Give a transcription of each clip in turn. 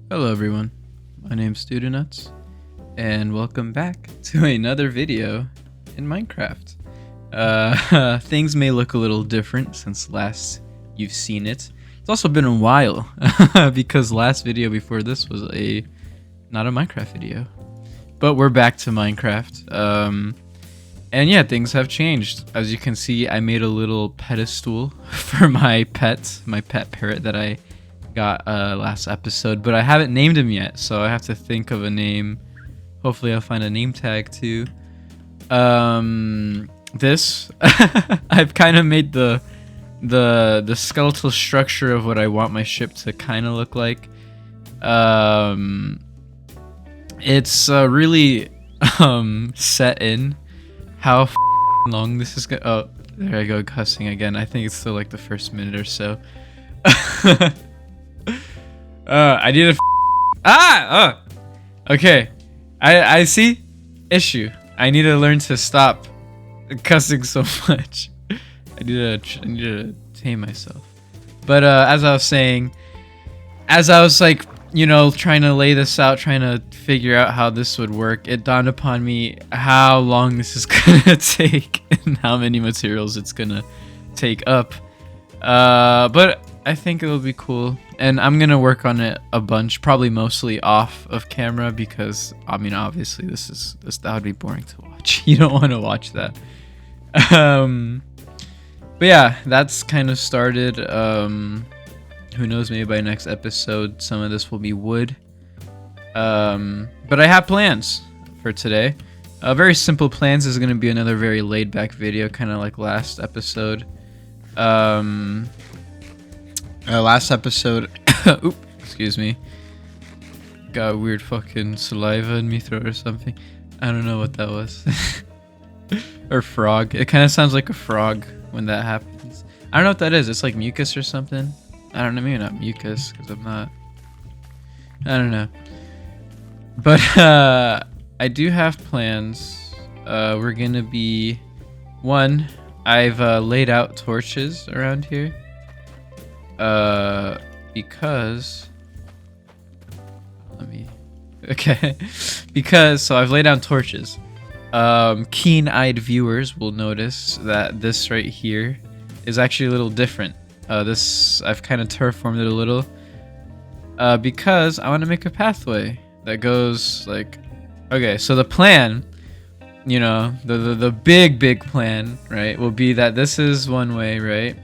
Hello everyone, my name's Studenuts, and welcome back to another video in Minecraft. Things may look a little different since last you've seen it. It's also been a while, because last video before this was not a Minecraft video. But we're back to Minecraft, and yeah, things have changed. As you can see, I made a little pedestal for my pet parrot that I got last episode, but I haven't named him yet, so I have to think of a name. Hopefully I'll find a name tag too. This I've kind of made the skeletal structure of what I want my ship to kind of look like. It's really set in how long this is oh, there I go, cussing again. I think it's still like the first minute or so. I need a okay. I see issue. I need to learn to stop cussing so much. I need to tame myself. But as I was saying, as I was like, you know, trying to lay this out, trying to figure out how this would work, it dawned upon me how long this is gonna take and how many materials it's gonna take up. But I think it'll be cool, and I'm gonna work on it a bunch, probably mostly off of camera, because I mean, obviously that would be boring to watch. You don't want to watch that. But yeah, that's kind of started. Who knows, maybe by next episode some of this will be wood. But I have plans for today. Very simple plans. This is gonna be another very laid back video, kind of like last episode. Last episode, oop, excuse me, got a weird fucking saliva in me throat or something. I don't know what that was. Or frog. It kind of sounds like a frog when that happens. I don't know what that is. It's like mucus or something. I don't know, maybe not mucus, because I'm not, I don't know. But I do have plans. We're gonna be, one, I've laid out torches around here. Because so I've laid down torches. Keen-eyed viewers will notice that this right here is actually a little different. This, I've kind of terraformed it a little, because I want to make a pathway that goes like, okay, so the plan, you know, the big plan, right, will be that this is one way, right?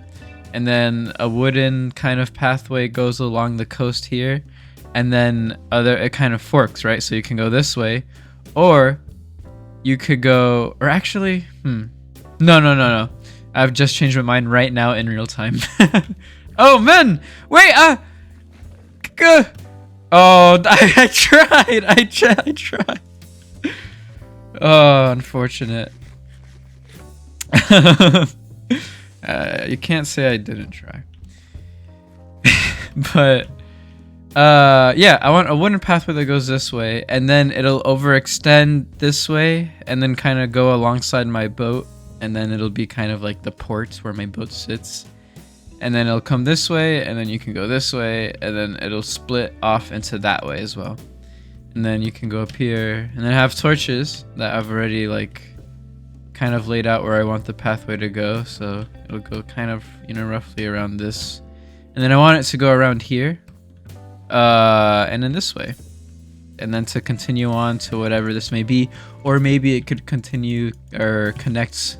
And then a wooden kind of pathway goes along the coast here, and then it kind of forks, right? So you can go this way, or you could go, or actually, no. I've just changed my mind right now in real time. Oh man, wait, oh, I tried. Oh, unfortunate. You can't say I didn't try. But yeah, I want a wooden pathway that goes this way, and then it'll overextend this way and then kind of go alongside my boat, and then it'll be kind of like the port where my boat sits, and then it'll come this way, and then you can go this way, and then it'll split off into that way as well, and then you can go up here, and then I have torches that I've already like kind of laid out where I want the pathway to go, so it'll go kind of, you know, roughly around this, and then I want it to go around here, and then this way, and then to continue on to whatever this may be, or maybe it could continue or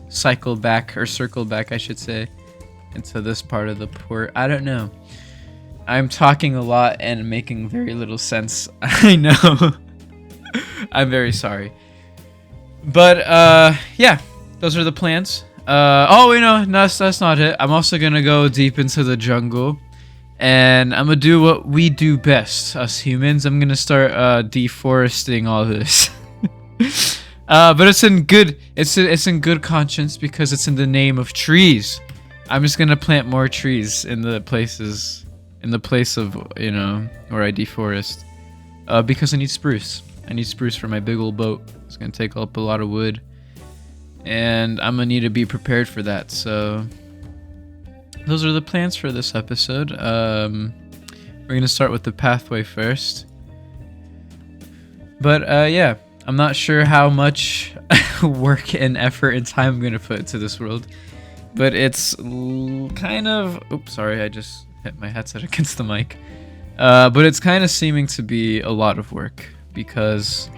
circle back, I should say, into this part of the port. I don't know. I'm talking a lot and making very little sense. I know. I'm very sorry. But yeah, those are the plans. Oh wait, no, that's not it. I'm also gonna go deep into the jungle, and I'm gonna do what we do best, us humans. I'm gonna start deforesting all this. But it's in good conscience, because it's in the name of trees. I'm just gonna plant more trees in the place of, you know, where I deforest, because I need spruce. I need spruce for my big old boat. It's gonna take up a lot of wood, and I'm gonna need to be prepared for that. So those are the plans for this episode. We're gonna start with the pathway first. But yeah, I'm not sure how much work and effort and time I'm gonna put into this world, but it's kind of. Oops, sorry, I just hit my headset against the mic. But it's kind of seeming to be a lot of work because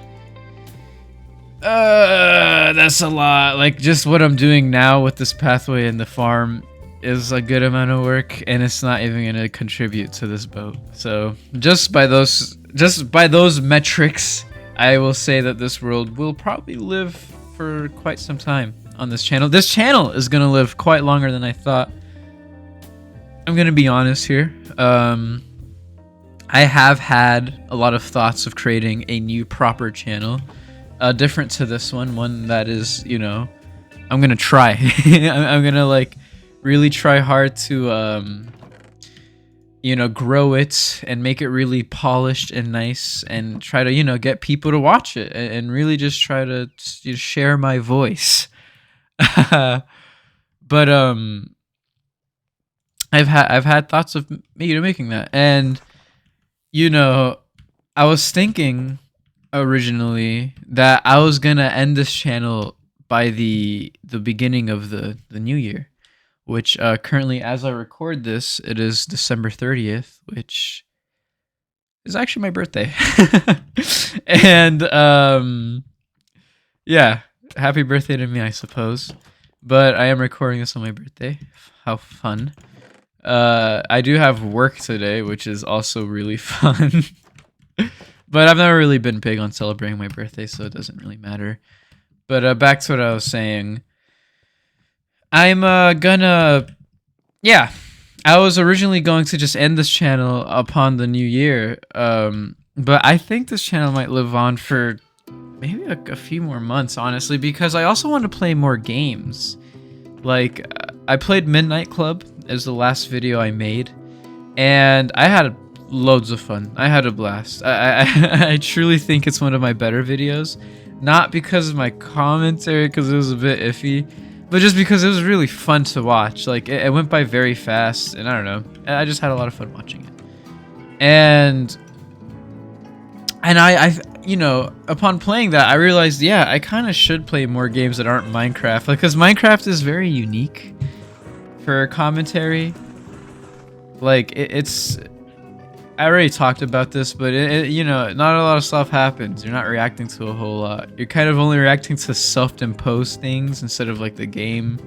that's a lot. Like just what I'm doing now with this pathway and the farm is a good amount of work, and it's not even gonna contribute to this boat. So just by those metrics, I will say that this world will probably live for quite some time on this channel. This channel is gonna live quite longer than I thought. I'm gonna be honest here. I have had a lot of thoughts of creating a new proper channel, different to this one that is, you know, I'm gonna try. I'm gonna like really try hard to, you know, grow it and make it really polished and nice, and try to, you know, get people to watch it and really just try to share my voice. But I've had thoughts of making that, and you know, I was thinking originally that I was gonna end this channel by the beginning of the new year, which currently, as I record this, it is December 30th, which is actually my birthday. And yeah, happy birthday to me, I suppose. But I am recording this on my birthday. How fun. I do have work today, which is also really fun. But I've never really been big on celebrating my birthday, so it doesn't really matter. But back to what I was saying. I'm gonna... Yeah, I was originally going to just end this channel upon the new year. But I think this channel might live on for maybe a few more months, honestly, because I also want to play more games. Like, I played Midnight Club as the last video I made, and I had loads of fun. I had a blast. I truly think it's one of my better videos, not because of my commentary, because it was a bit iffy, but just because it was really fun to watch. Like, it went by very fast, and I don't know. I just had a lot of fun watching it. And I you know, upon playing that, I realized, yeah, I kind of should play more games that aren't Minecraft, like, because Minecraft is very unique for commentary. Like, it's... I already talked about this, but you know, not a lot of stuff happens. You're not reacting to a whole lot. You're kind of only reacting to self-imposed things instead of like the game,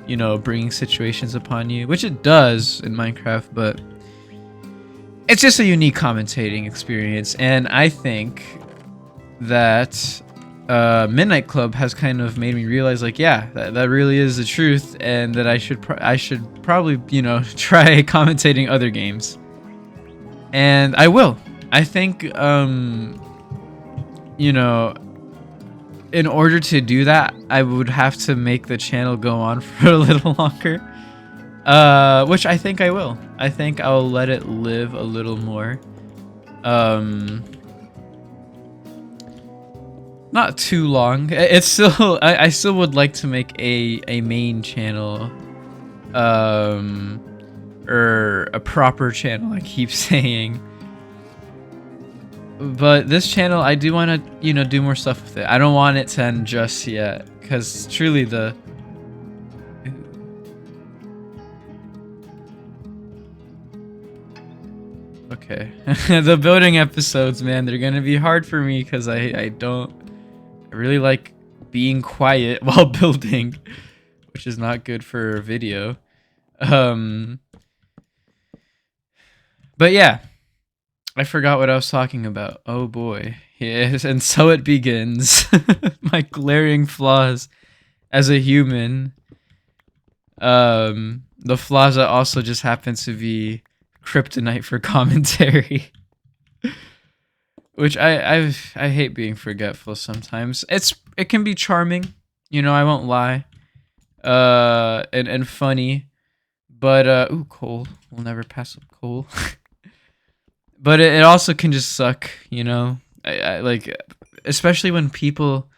you know, bringing situations upon you, which it does in Minecraft, but it's just a unique commentating experience. And I think that Midnight Club has kind of made me realize, like, yeah, that really is the truth, and that I should probably, you know, try commentating other games. And I will. I think, you know, in order to do that, I would have to make the channel go on for a little longer. Which I think I will. I think I'll let it live a little more. Not too long. It's still... I still would like to make a main channel. Or a proper channel, I keep saying. But this channel, I do want to, you know, do more stuff with it. I don't want it to end just yet, because truly the... Okay. The building episodes, man, they're gonna be hard for me, because I really like being quiet while building, which is not good for video. But yeah, I forgot what I was talking about. Oh boy. Yes, and so it begins. My glaring flaws as a human. The flaws that also just happen to be kryptonite for commentary. Which I hate being forgetful sometimes. It can be charming, you know, I won't lie. And funny. But ooh, coal. We'll never pass up coal. But it also can just suck, you know? I like, especially when people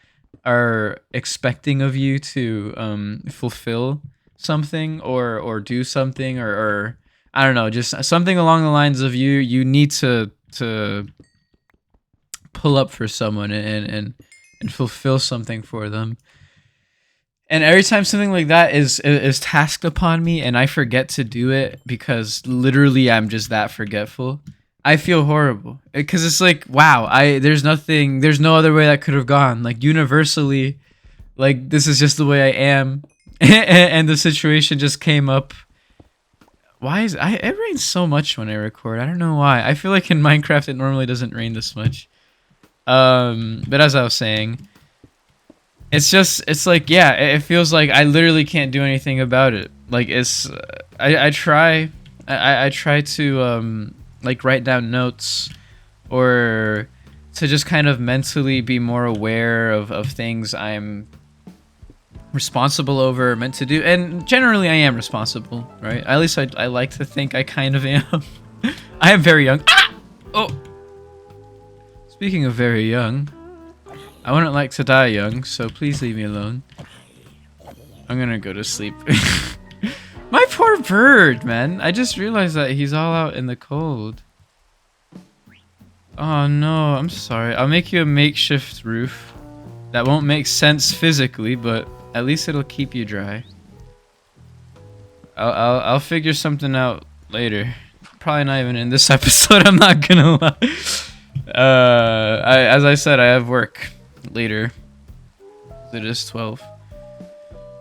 are expecting of you to fulfill something or do something or I don't know, just something along the lines of you need to pull up for someone and fulfill something for them. And every time something like that is tasked upon me and I forget to do it because literally I'm just that forgetful, I feel horrible. Because it's like, wow, there's no other way that could have gone. Like universally, like this is just the way I am. And the situation just came up. Why it rains so much when I record? I don't know why. I feel like in Minecraft it normally doesn't rain this much. But as I was saying, it's like, yeah, it feels like I literally can't do anything about it. Like I try to like write down notes or to just kind of mentally be more aware of things I'm responsible over, meant to do, and generally I am responsible, right? At least I like to think I kind of am. I am very young. Ah! Oh, speaking of very young, I wouldn't like to die young, so please leave me alone. I'm gonna go to sleep. My poor bird, man. I just realized that he's all out in the cold. Oh no, I'm sorry. I'll make you a makeshift roof. That won't make sense physically, but at least it'll keep you dry. I'll figure something out later. Probably not even in this episode, I'm not gonna lie. As I said, I have work later. It is 12.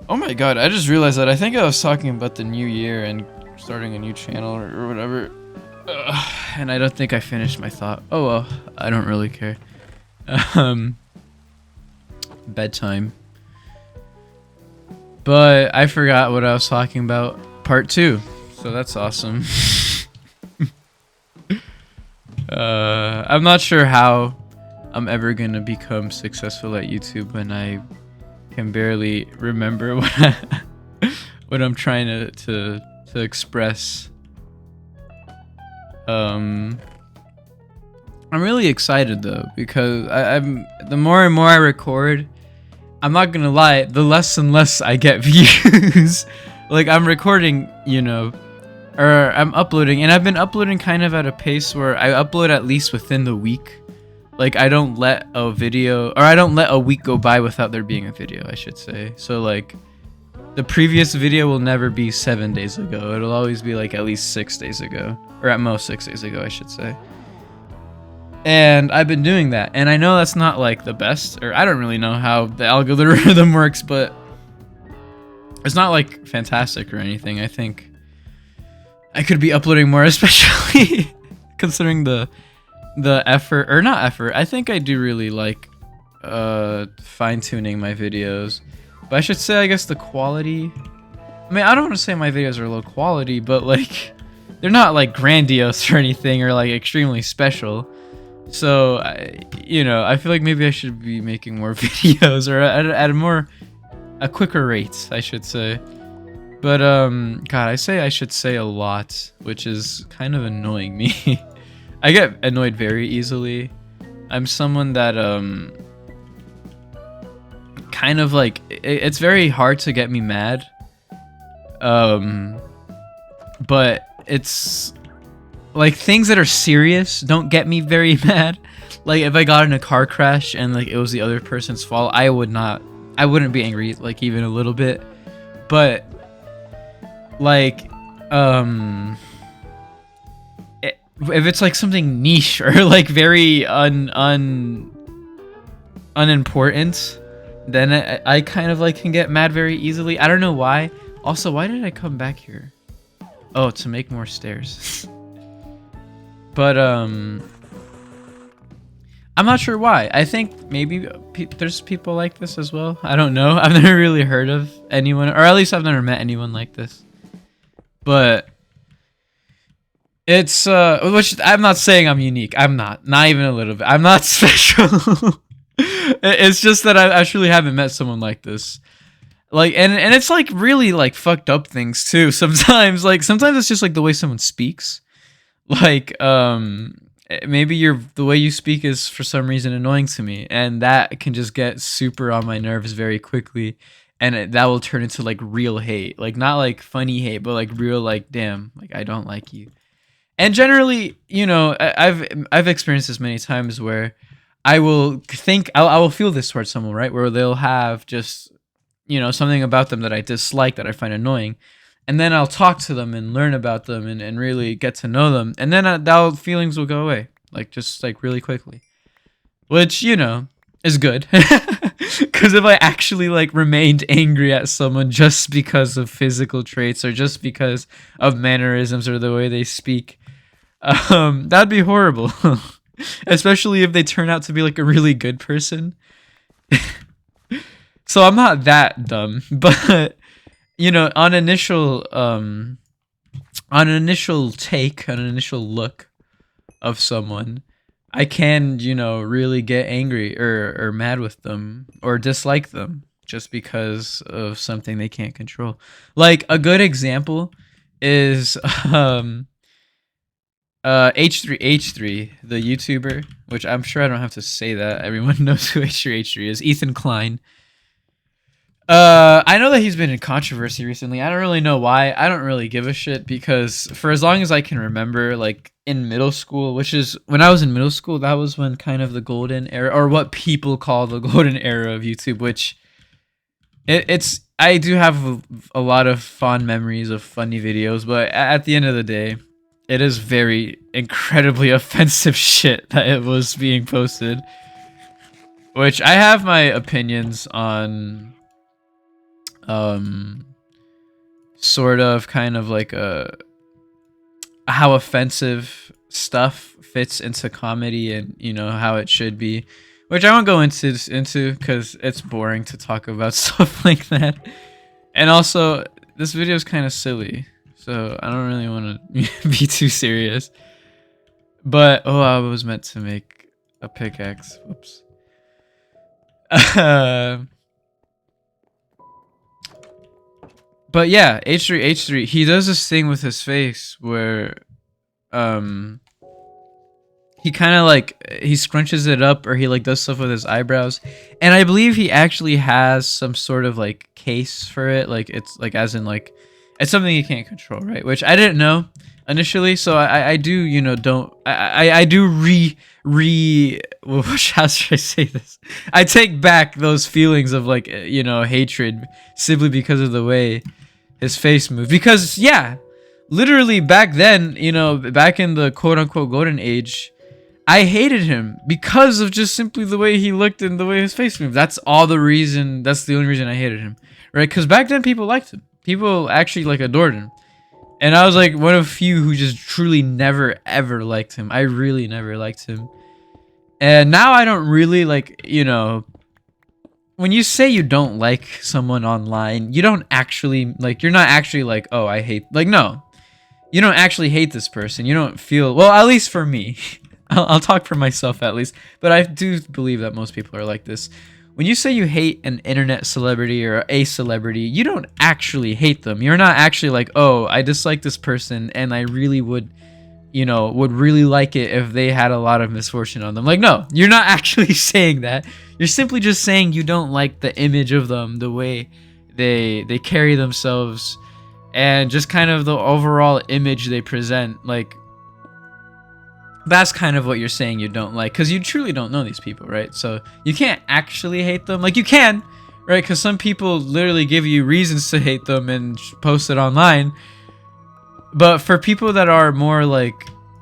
Oh my god, I just realized that I think I was talking about the new year and starting a new channel or whatever. And I don't think I finished my thought. Oh well, I don't really care. Bedtime. But I forgot what I was talking about. Part 2. So that's awesome. I'm not sure how I'm ever gonna become successful at YouTube when I can barely remember what I'm trying to express. I'm really excited though, because I'm the more and more I record, I'm not gonna lie, the less and less I get views. Like I'm recording, you know, or I'm uploading, and I've been uploading kind of at a pace where I upload at least within the week. Like I don't let a video, or I don't let a week go by without there being a video, I should say. So like the previous video will never be 7 days ago. It'll always be like at least 6 days ago, or at most 6 days ago, I should say. And I've been doing that, and I know that's not like the best, or I don't really know how the algorithm works, but it's not like fantastic or anything. I think I could be uploading more, especially considering the effort, or not effort. I think I do really like fine-tuning my videos, but I should say, I guess, the quality. I mean, I don't want to say my videos are low quality, but like they're not like grandiose or anything, or like extremely special. So you know, I feel like maybe I should be making more videos, or at a quicker rate, I should say. But god, I should say a lot, which is kind of annoying me. I get annoyed very easily. I'm someone that kind of like, it's very hard to get me mad. But it's like things that are serious don't get me very mad. Like if I got in a car crash and like it was the other person's fault, I wouldn't be angry like even a little bit. But like if it's like something niche or like very unimportant, then I kind of like can get mad very easily. I don't know why. Also, why did I come back here? Oh, to make more stairs. But I'm not sure why. I think maybe there's people like this as well. I don't know. I've never really heard of anyone, or at least I've never met anyone like this. But it's which I'm not saying I'm unique. I'm not even a little bit. I'm not special. It's just that I actually haven't met someone like this. Like, and it's like really like fucked up things too. Sometimes it's just like the way someone speaks. Like maybe the way you speak is for some reason annoying to me, and that can just get super on my nerves very quickly, and that will turn into like real hate. Like not like funny hate, but like real, like, damn, like I don't like you. And generally, you know, I've experienced this many times where I will think I will feel this towards someone, right? Where they'll have just, you know, something about them that I dislike, that I find annoying. And then I'll talk to them and learn about them and really get to know them. And then that feelings will go away, like just like really quickly, which, you know, is good. Because if I actually like remained angry at someone just because of physical traits or just because of mannerisms or the way they speak, that'd be horrible. Especially if they turn out to be like a really good person. So I'm not that dumb, but you know, on initial take, on an initial look of someone, I can, you know, really get angry or mad with them or dislike them just because of something they can't control. Like a good example is H3H3, the YouTuber, which I'm sure I don't have to say that. Everyone knows who H3H3 is. Ethan Klein. I know that he's been in controversy recently. I don't really know why. I don't really give a shit because for as long as I can remember, like in middle school, which is when I was in middle school, that was when kind of the golden era, or what people call the golden era of YouTube, which it's I do have a lot of fond memories of funny videos, but at the end of the day, it is very incredibly offensive shit that it was being posted, which I have my opinions on. Sort of kind of like how offensive stuff fits into comedy, and you know how it should be, which I won't go into because it's boring to talk about stuff like that. And also this video is kind of silly, so I don't really want to be too serious. But oh, I was meant to make a pickaxe. Whoops. But yeah, H3H3, he does this thing with his face where he kind of like he scrunches it up, or he like does stuff with his eyebrows, and I believe he actually has some sort of like case for it, like it's like as in like it's something he can't control, right? Which I didn't know initially, so I do, you know, don't I do how should I say this? I take back those feelings of like, you know, hatred simply because of the way his face moved. Because yeah, literally back then, you know, back in the quote unquote golden age, I hated him because of just simply the way he looked and the way his face moved. That's all the reason. That's the only reason I hated him, right? Because back then people liked him. People actually like adored him. And I was like one of few who just truly never ever liked him. I really never liked him. And now I don't really like, you know, when you say you don't like someone online, you don't actually like, you're not actually like, oh, I hate, like, no, you don't actually hate this person. You don't feel, well, at least for me, I'll talk for myself at least, but I do believe that most people are like this. When you say you hate an internet celebrity or a celebrity, you don't actually hate them. You're not actually like, oh, I dislike this person and I really would, you know, would really like it if they had a lot of misfortune on them. Like, no, you're not actually saying that. You're simply just saying you don't like the image of them, the way they carry themselves, and just kind of the overall image they present. Like, that's kind of what you're saying you don't like, because you truly don't know these people, right? So you can't actually hate them. Like, you can, right? Because some people literally give you reasons to hate them and post it online. But for people that are more like,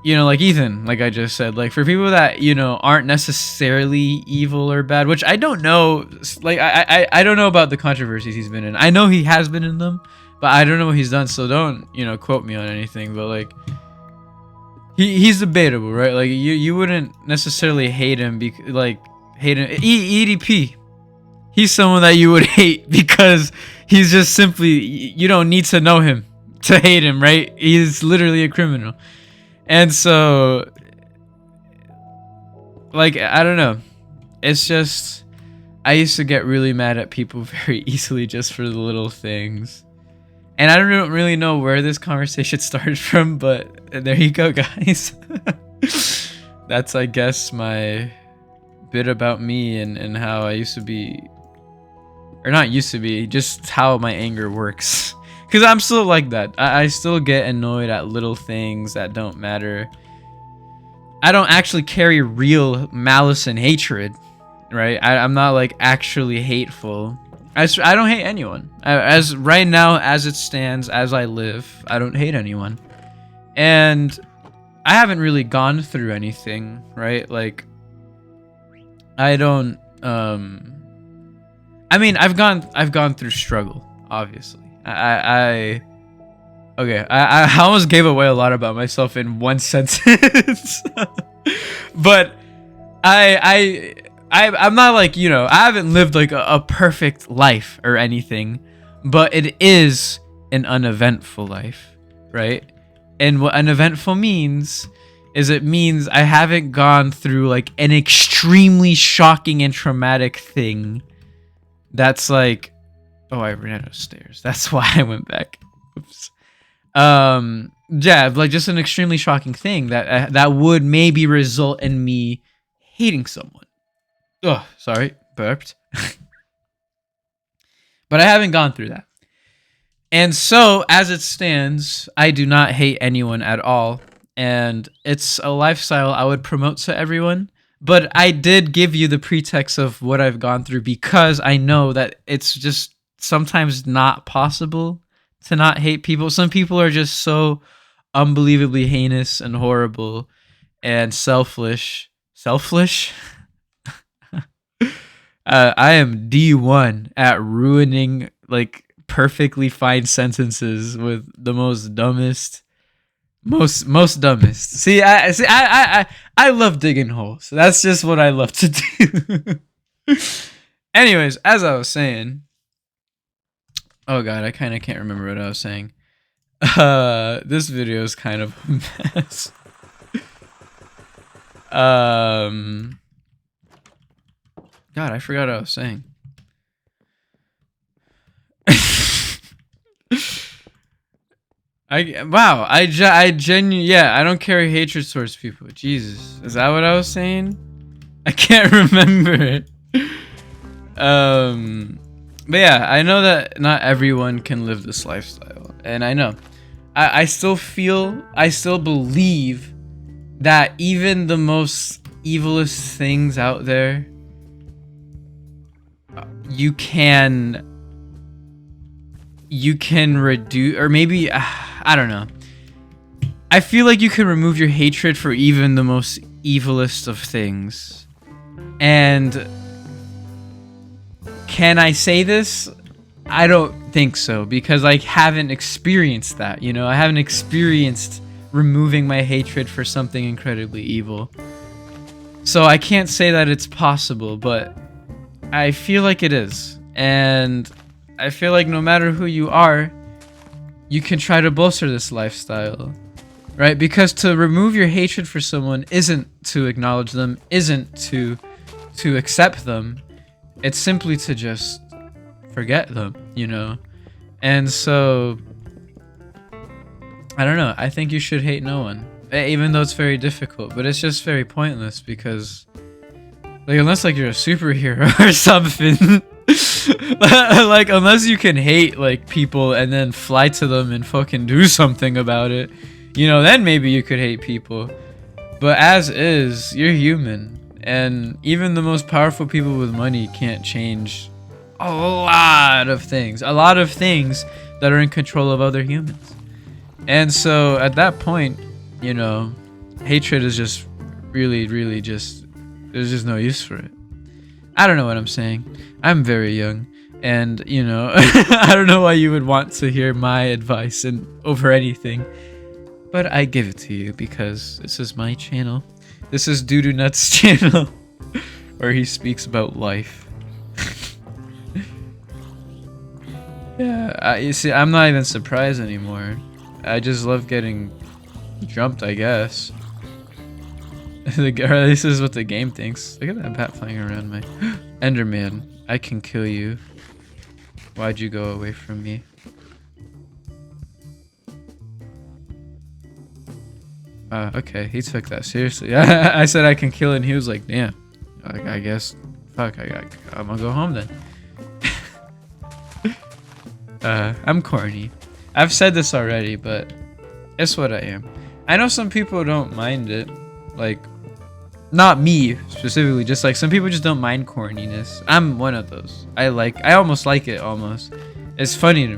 you know, like Ethan, like I just said, like for people that, you know, aren't necessarily evil or bad, which I don't know, like I don't know about the controversies he's been in. I know he has been in them, but I don't know what he's done, so don't, you know, quote me on anything. But like, he's debatable, right? Like you wouldn't necessarily hate him, hate him. EDP, he's someone that you would hate because he's just simply, you don't need to know him to hate him, right? He's literally a criminal. And so, like, I don't know, it's just, I used to get really mad at people very easily just for the little things. And I don't really know where this conversation started from, but there you go, guys. That's, I guess, my bit about me and how I used to be, or not used to be, just how my anger works. Because I'm still like that. I still get annoyed at little things that don't matter. I don't actually carry real malice and hatred, right? I'm not like actually hateful. I don't hate anyone. As right now, as it stands, as I live, I don't hate anyone. And I haven't really gone through anything, right? Like, I don't, I mean, I've gone through struggle, obviously. Okay, I almost gave away a lot about myself in one sentence. But I'm not like, you know, I haven't lived like a perfect life or anything, but it is an uneventful life, right? And what uneventful means is it means I haven't gone through like an extremely shocking and traumatic thing that's like, oh, I ran out of stairs. That's why I went back. Oops. Yeah, like just an extremely shocking thing that would maybe result in me hating someone. Oh, sorry, burped. But I haven't gone through that. And so, as it stands, I do not hate anyone at all. And it's a lifestyle I would promote to everyone. But I did give you the pretext of what I've gone through because I know that it's just sometimes not possible to not hate people. Some people are just so unbelievably heinous and horrible and selfish. Selfish? I am D1 at ruining like perfectly fine sentences with the most dumbest, most dumbest. See, I love digging holes. That's just what I love to do. Anyways, as I was saying, oh god, I kind of can't remember what I was saying. This video is kind of a mess. God, I forgot what I was saying. Yeah, I don't carry hatred towards people. Jesus, is that what I was saying? I can't remember it. But yeah, I know that not everyone can live this lifestyle, and I know. I still believe that even the most evilest things out there, you can reduce, or maybe I don't know. I feel like you can remove your hatred for even the most evilest of things. And can I say this? I don't think so, because I haven't experienced that, you know? I haven't experienced removing my hatred for something incredibly evil. So I can't say that it's possible, but I feel like it is. And I feel like no matter who you are, you can try to bolster this lifestyle, right? Because to remove your hatred for someone isn't to acknowledge them, isn't to accept them. It's simply to just forget them, you know? And so, I don't know. I think you should hate no one, even though it's very difficult, but it's just very pointless because, like, unless like you're a superhero or something, like unless you can hate like people and then fly to them and fucking do something about it, you know, then maybe you could hate people. But as is, you're human, and even the most powerful people with money can't change a lot of things that are in control of other humans. And so at that point, you know, hatred is just really just, there's just no use for it. I don't know what I'm saying. I'm very young, and you know, I don't know why you would want to hear my advice and over anything, but I give it to you because this is my channel. This is Doodoo Nuts' channel, where he speaks about life. Yeah, you see, I'm not even surprised anymore. I just love getting jumped, I guess. Or this is what the game thinks. Look at that bat flying around my Enderman. I can kill you. Why'd you go away from me? Okay, he took that seriously. I said I can kill, and he was like, "Damn, I guess, fuck, I'm gonna go home then." I'm corny. I've said this already, but it's what I am. I know some people don't mind it. Like, not me specifically, just like some people just don't mind corniness. I'm one of those. I almost like it almost. It's funny.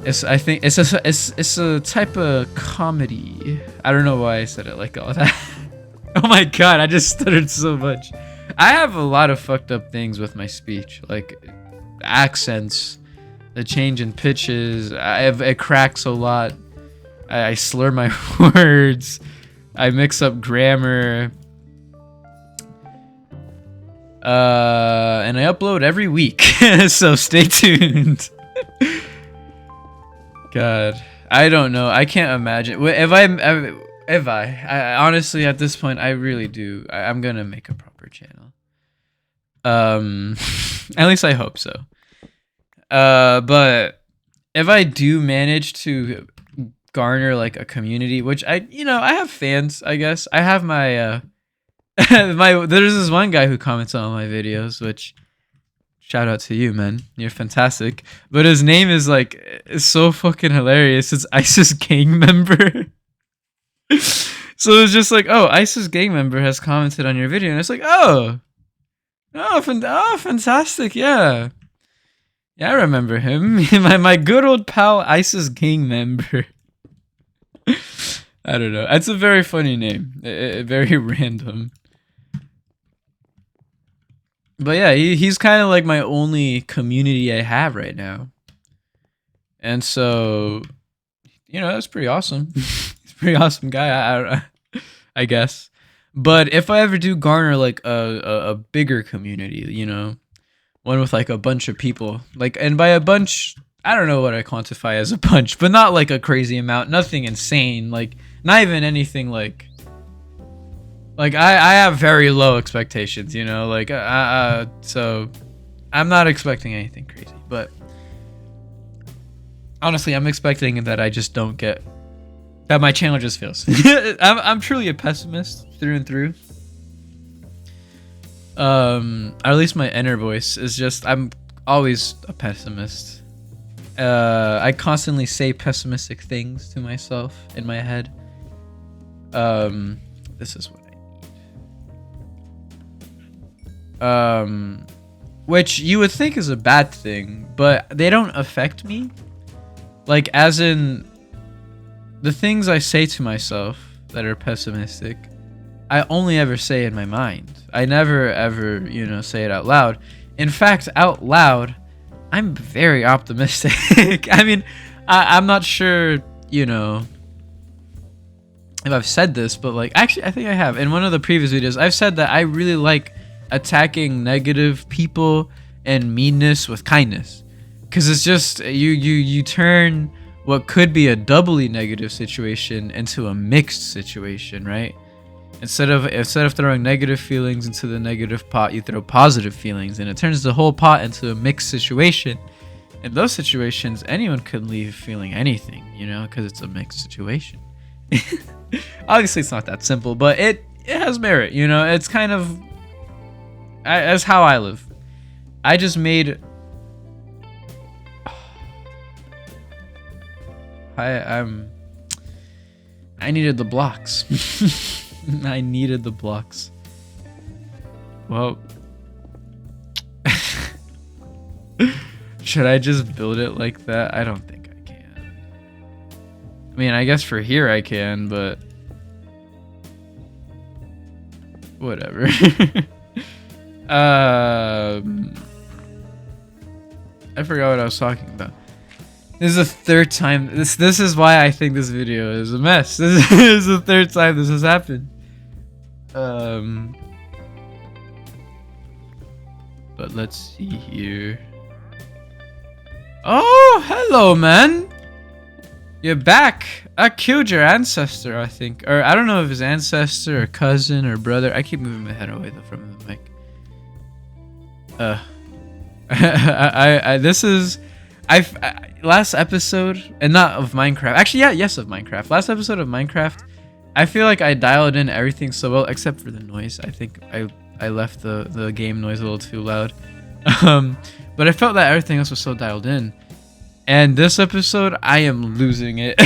I think it's a type of comedy. I don't know why I said it like all that. Oh my god, I just stuttered so much. I have a lot of fucked up things with my speech, like accents, the change in pitches. It cracks a lot. I slur my words. I mix up grammar. And I upload every week, so stay tuned. God, I don't know. I can't imagine. If I honestly at this point, I really do. I'm gonna make a proper channel. At least I hope so. But if I do manage to garner like a community, which I have fans, I guess. I have my there's this one guy who comments on my videos, which shout out to you, man. You're fantastic. But his name is like, it's so fucking hilarious. It's ISIS gang member. So it's just like, oh, ISIS gang member has commented on your video, and it's like, oh, fantastic, yeah. Yeah, I remember him. my good old pal, ISIS gang member. I don't know. It's a very funny name. Very random. But yeah, he's kind of like my only community I have right now. And so, that's pretty awesome. He's a pretty awesome guy, I guess. But if I ever do garner like a bigger community, one with like a bunch of people, like, and by a bunch, I don't know what I quantify as a bunch, but not like a crazy amount, nothing insane, like not even anything like I have very low expectations, so I'm not expecting anything crazy, but honestly, I'm expecting that I just don't get, that my channel just fails. I'm truly a pessimist through and through. At least my inner voice is just, I'm always a pessimist. I constantly say pessimistic things to myself in my head. This is what which you would think is a bad thing, but they don't affect me. Like, as in, the things I say to myself that are pessimistic, I only ever say in my mind. I never ever, say it out loud. In fact, out loud, I'm very optimistic. I mean, I'm not sure, if I've said this, but like, actually, I think I have. In one of the previous videos, I've said that I really like attacking negative people and meanness with kindness, because it's just you turn what could be a doubly negative situation into a mixed situation, right? Instead of throwing negative feelings into the negative pot, you throw positive feelings, and it turns the whole pot into a mixed situation. In those situations, anyone could leave feeling anything, because it's a mixed situation. Obviously, it's not that simple, but it has merit, It's kind of, that's how I live. I just made, I needed the blocks. I needed the blocks. Well, should I just build it like that? I don't think I can. I mean, I guess for here I can, but whatever. I forgot what I was talking about. This is the third time. This is why I think this video is a mess. This is the third time this has happened. But let's see here. Oh, hello, man. You're back. I killed your ancestor, I think. Or I don't know if his ancestor or cousin or brother. I keep moving my head away from the mic. Last episode, and not of Minecraft. Actually, yes, of Minecraft. Last episode of Minecraft, I feel like I dialed in everything so well, except for the noise. I think I left the game noise a little too loud. But I felt that everything else was so dialed in. And this episode, I am losing it.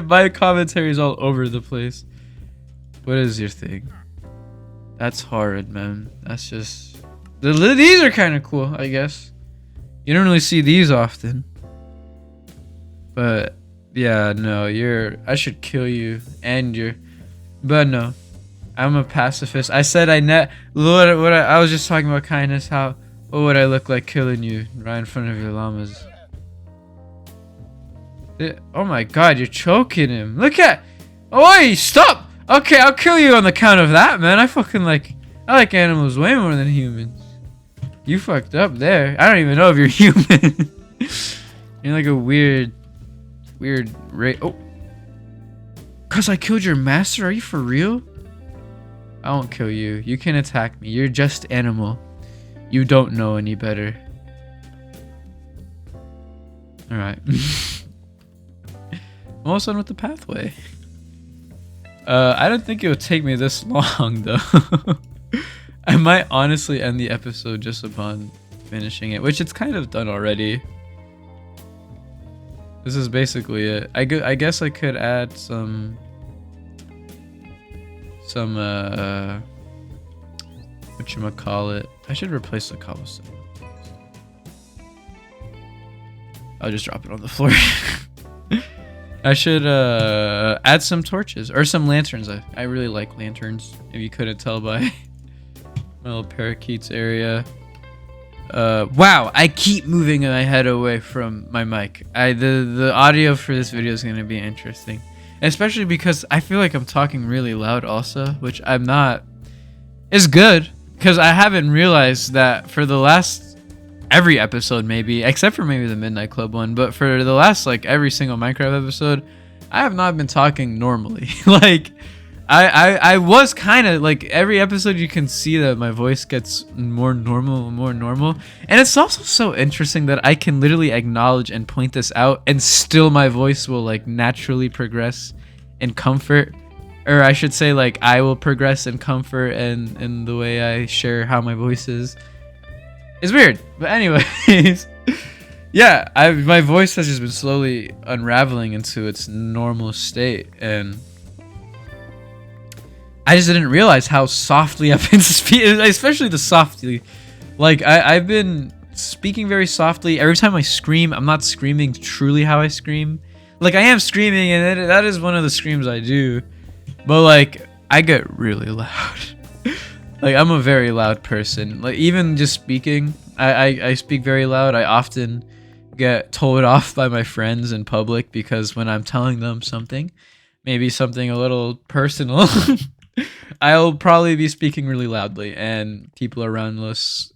My commentary is all over the place. What is your thing? That's horrid, man. That's just... These are kind of cool, I guess. You don't really see these often. But, yeah, no, I should kill you. And you're... But no. I'm a pacifist. I said I was just talking about kindness. What would I look like killing you right in front of your llamas? Oh my god, you're choking him. Look at... Oi, stop! Okay, I'll kill you on the count of that, man. I like animals way more than humans. You fucked up there. I don't even know if you're human. You're like a weird Oh. Cause I killed your master? Are you for real? I won't kill you. You can attack me. You're just animal. You don't know any better. Alright. I'm almost done with the pathway. I don't think it would take me this long, though. I might honestly end the episode just upon finishing it, which it's kind of done already. This is basically it. I guess I could add some whatchamacallit. I should replace the cobblestone. I'll just drop it on the floor. I should add some torches or some lanterns. I really like lanterns, if you couldn't tell by my little parakeets area. Wow, I keep moving my head away from my mic. The audio for this video is going to be interesting, especially because I feel like I'm talking really loud also, which I'm not. It's good because I haven't realized that for the last every episode, maybe except for maybe the Midnight Club one, but for the last like every single Minecraft episode, I have not been talking normally. Like I was kind of like every episode you can see that my voice gets more normal, and it's also so interesting that I can literally acknowledge and point this out and still my voice will like naturally progress in comfort, or I should say like I will progress in comfort and in the way I share how my voice is. It's weird, but anyways, yeah, my voice has just been slowly unraveling into its normal state, and I just didn't realize how softly I've been speaking, especially the softly. Like I've been speaking very softly. Every time I scream, I'm not screaming truly how I scream. Like I am screaming, and that is one of the screams I do, but like I get really loud. Like I'm a very loud person. Like even just speaking, I speak very loud. I often get told off by my friends in public because when I'm telling them something, maybe something a little personal, I'll probably be speaking really loudly, and people around us,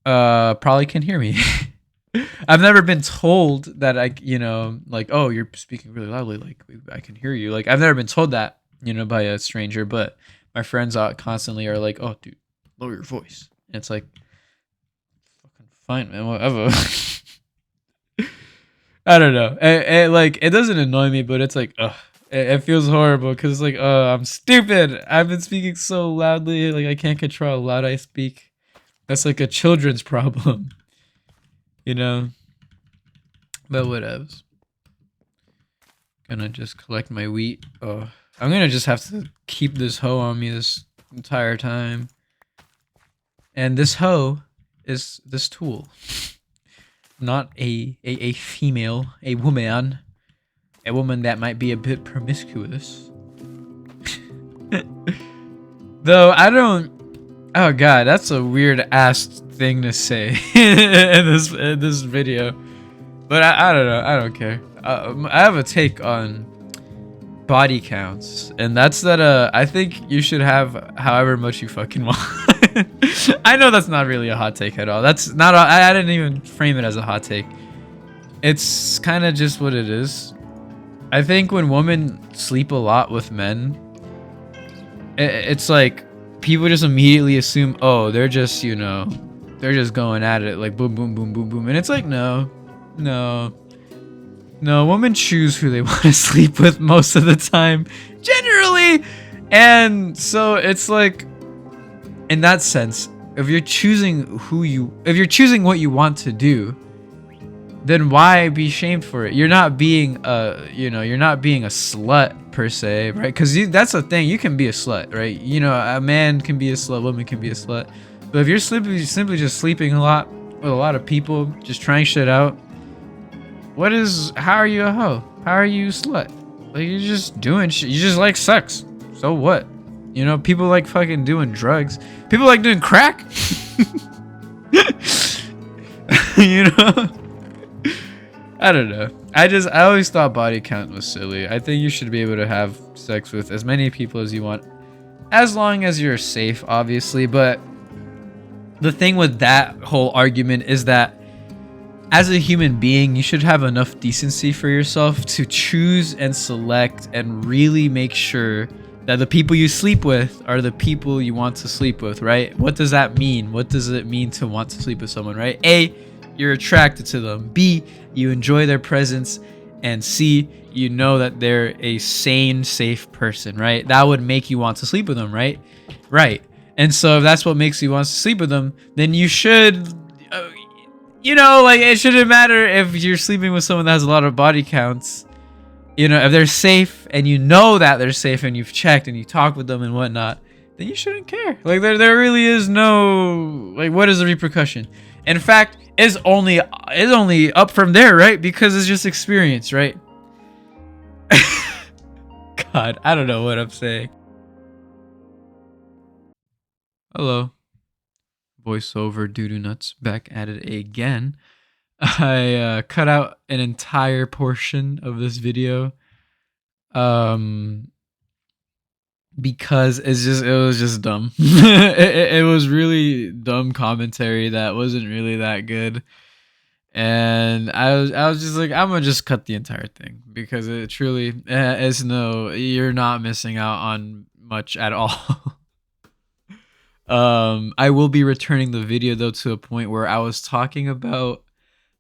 probably can hear me. I've never been told that like, oh, you're speaking really loudly, like I can hear you. Like I've never been told that, by a stranger, but my friends constantly are like, oh, dude, lower your voice. And it's like, fucking fine, man, whatever. I don't know. It doesn't annoy me, but it's like, ugh. It feels horrible because it's like, oh, I'm stupid. I've been speaking so loudly, like I can't control how loud I speak. That's like a children's problem, But whatevs. Gonna just collect my wheat. Oh, I'm gonna just have to keep this hoe on me this entire time. And this hoe is this tool, not a female, a woman. A woman that might be a bit promiscuous. Though I don't... Oh god, that's a weird ass thing to say in this video. But I don't know, I don't care. I have a take on body counts. And that's that I think you should have however much you fucking want. I know that's not really a hot take at all. That's not... I didn't even frame it as a hot take. It's kind of just what it is. I think when women sleep a lot with men, it's like people just immediately assume, oh, they're just, they're just going at it like boom, boom, boom, boom, boom. And it's like, no, women choose who they want to sleep with most of the time, generally. And so it's like, in that sense, if you're choosing what you want to do, then why be shamed for it? You're not being a slut per se, right? Because that's the thing, you can be a slut, right? You know, a man can be a slut, woman can be a slut, but if you're simply just sleeping a lot with a lot of people, just trying shit out, how are you a hoe? How are you a slut? Like, you're just doing shit, you just like sex, so what? You know, people like fucking doing drugs, people like doing crack. You know, I don't know. I always thought body count was silly. I think you should be able to have sex with as many people as you want, as long as you're safe, obviously. But the thing with that whole argument is that as a human being, you should have enough decency for yourself to choose and select and really make sure that the people you sleep with are the people you want to sleep with, right? What does that mean? What does it mean to want to sleep with someone, right? A, you're attracted to them. B, you enjoy their presence. And C, you know that they're a sane, safe person, right? That would make you want to sleep with them, right? Right. And so if that's what makes you want to sleep with them, then you should, you know, like, it shouldn't matter if you're sleeping with someone that has a lot of body counts. You know, if they're safe and you know that they're safe and you've checked and you talk with them and whatnot, then you shouldn't care. Like, there really is no, like, what is the repercussion? In fact, is only up from there, right? Because it's just experience, right? God, I don't know what I'm saying. Hello. Voiceover doo-doo nuts back at it again. I cut out an entire portion of this video because it was just dumb. It was really dumb commentary that wasn't really that good, and I was just like, I'm gonna just cut the entire thing because it truly is you're not missing out on much at all. I will be returning the video though to a point where I was talking about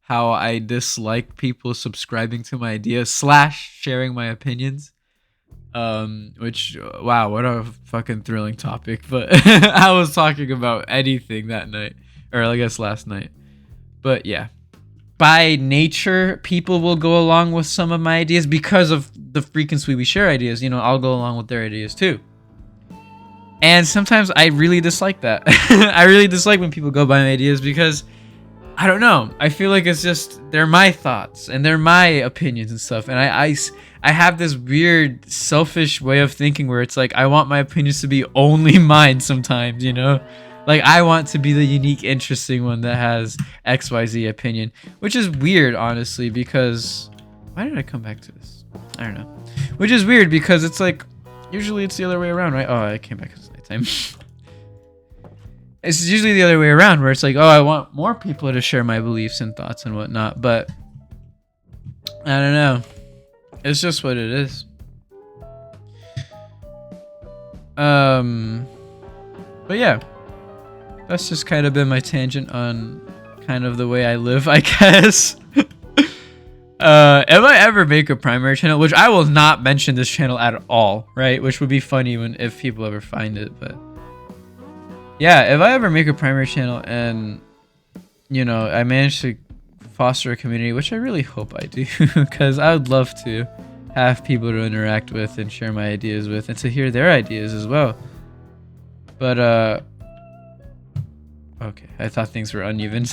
how I dislike people subscribing to my ideas / sharing my opinions. Which, wow, what a fucking thrilling topic. But I was talking about anything that night, or I guess last night. But yeah, by nature, people will go along with some of my ideas because of the frequency we share ideas. You know, I'll go along with their ideas too. And sometimes I really dislike that. I really dislike when people go by my ideas because, I don't know, I feel like it's just, they're my thoughts and they're my opinions and stuff. And I have this weird selfish way of thinking where it's like, I want my opinions to be only mine sometimes, you know? Like, I want to be the unique, interesting one that has XYZ opinion, which is weird, honestly, because, why did I come back to this? I don't know. Which is weird because it's like, usually it's the other way around, right? Oh, I came back because it's nighttime. It's usually the other way around where it's like, oh, I want more people to share my beliefs and thoughts and whatnot, but I don't know. It's just what it is. But yeah, that's just kind of been my tangent on kind of the way I live, I guess. If I ever make a primary channel, which I will not mention this channel at all, right? Which would be funny if people ever find it, but yeah, if I ever make a primary channel and, you know, I manage to foster a community, which I really hope I do, because I would love to have people to interact with and share my ideas with and to hear their ideas as well. But, okay, I thought things were uneven.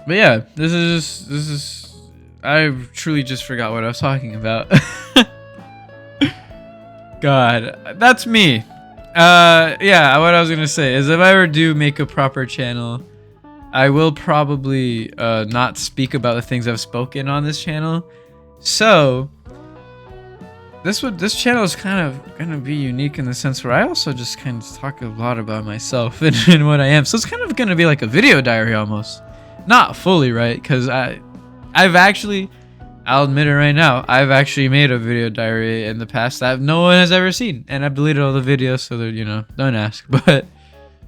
But yeah, this is, I truly just forgot what I was talking about. God, that's me. Yeah, what I was gonna say is if I ever do make a proper channel, I will probably not speak about the things I've spoken on this channel. So this channel is kind of gonna be unique in the sense where I also just kind of talk a lot about myself and what I am. So it's kind of gonna be like a video diary almost. Not fully, right? Because I've actually, I'll admit it right now, I've actually made a video diary in the past that no one has ever seen, and I've deleted all the videos, so that, you know, don't ask. But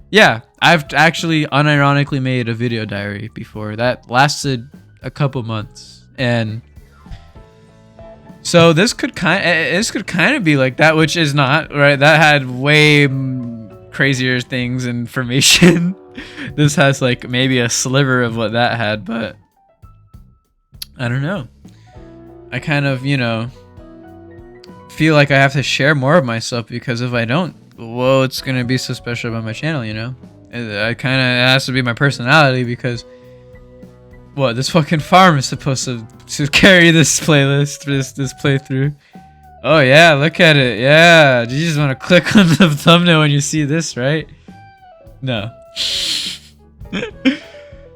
yeah, I've actually unironically made a video diary before that lasted a couple months, and so this could kind of be like that, which is not, right? That had way crazier things, information. This has like maybe a sliver of what that had, but I don't know. I kind of, feel like I have to share more of myself, because if I don't, well, it's gonna be so special about my channel, I kind of, it has to be my personality, because what, this fucking farm is supposed to carry this playlist, this playthrough. Oh yeah, look at it. Yeah, you just want to click on the thumbnail when you see this, right? No.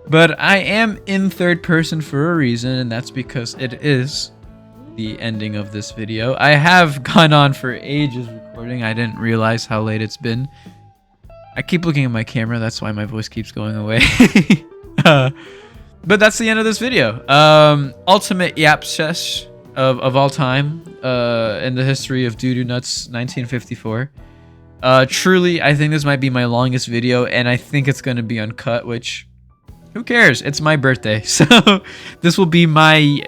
But I am in third person for a reason, and that's because it is the ending of this video. I have gone on for ages recording. I didn't realize how late it's been. I keep looking at my camera, that's why my voice keeps going away. But that's the end of this video. Ultimate yap sesh of all time in the history of Doo Doo Nuts 1954. Truly, I think this might be my longest video, and I think it's going to be uncut, which... who cares? It's my birthday, so this will be my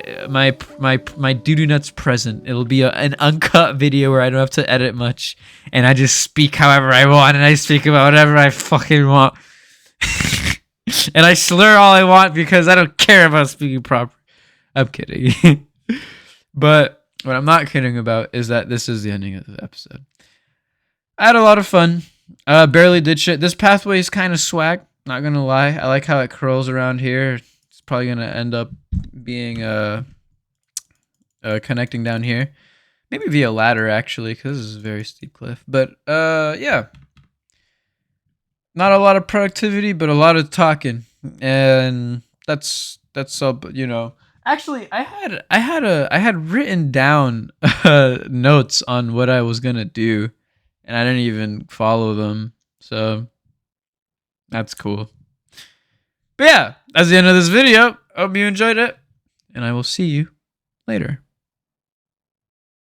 Doo Doo Nuts present. It'll be an uncut video where I don't have to edit much, and I just speak however I want, and I speak about whatever I fucking want, and I slur all I want because I don't care about speaking proper. I'm kidding, but what I'm not kidding about is that this is the ending of the episode. I had a lot of fun. Barely did shit. This pathway is kind of swag. Not gonna lie, I like how it curls around here. It's probably gonna end up being connecting down here, maybe via ladder actually, because this is a very steep cliff. But yeah, not a lot of productivity, but a lot of talking, and that's all. But actually, I had written down notes on what I was gonna do, and I didn't even follow them. So. That's cool. But yeah, that's the end of this video. Hope you enjoyed it, and I will see you later.